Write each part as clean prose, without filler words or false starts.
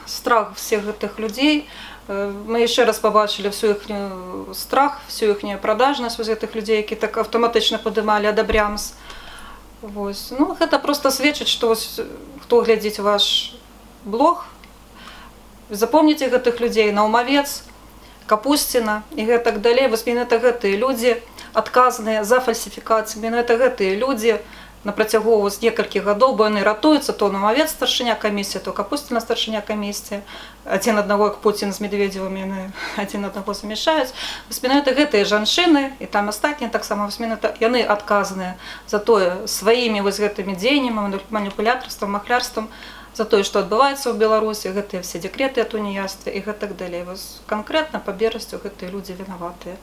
страх всіх гэтых людзей. Мы яшчэ раз побачили всю іхню страх, всю іхнюю продажнасць з гэтых людзей, які так аўтаматычна падымалі адабрямс. Ну, гэта просто сведчыць, што хто глядзіць ваш блог, запомніце гэтых людзей: Наумавец, Капусціна і гэтак далей. Менавіта гэтыя людзі адказныя за фальсіфікацыі, менавіта гэтыя людзі на працягу некалькіх гадоў, бо яны ратуюцца, то Наумавец старшыня камісіі, то Капусціна старшыня камісіі. Адзін аднаго, як Пуцін з Медведзевым, яны адзін аднаго замяшаюць. Менавіта гэтыя жанчыны і там астатнія таксама, яны адказныя за тое сваімі гэтымі дзеяннямі, маніпулятарствам, махлярствам, за тое, што адбываецца ў Беларусі, гэтыя все дэкрэты о туніяцтве і гэтак далей. Канкрэтна па Берасцю гэтыя людзі вінаватыя.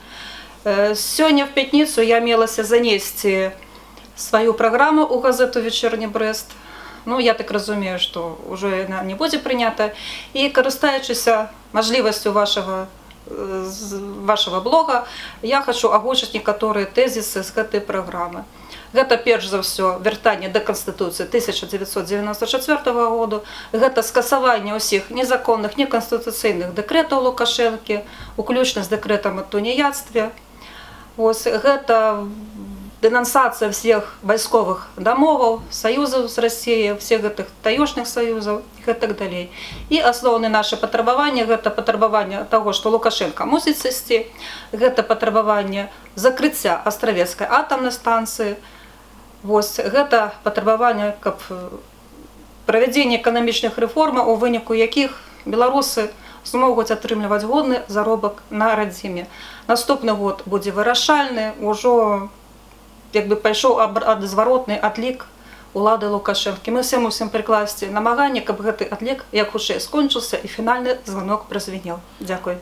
Сёння в пятніцу я мелася занесці сваю праграму ў газету «Вечерні Брэст». Ну, я так разумею, што ўжо яна не будзе прынята. І карыстаючыся мажлівасцю вашага блога, я хочу агучыць некаторыя тэзісы з гэтай праграмы. Гэта перш за ўсё вяртанне да Канстытуцыі 1994 году, гэта скасаванне ўсіх незаконных, неканстытуцыйных дэкрэтаў Лукашэнкі, уключна з дэкрэтам аб туніяцтве. Гэта денонсацыя всіх вайсковых дамоваў, саюзаў з Расіяй, всіх гэтых таёшных саюзаў і гэтак далей. І асноўнае наша патрабаванне, гэта патрабаванне таго, што Лукашенка мусіць сысці, гэта патрабаванне закрыцця Астравецкай атамнай станцыі, гэта патрабаванне, каб правядзенне эканамічных рэформаў, у выніку якіх беларусы змогуць атрымліваць годны заробак на радзіме. Наступны год будзе вырашальны, ужо пайшоў зваротны адлік улады Лукашэнкі. Мы все мусім прыкласці намаганне, каб гэты адлік як хутчэй скончыўся і фінальны званок празвінеў. Дзякуй.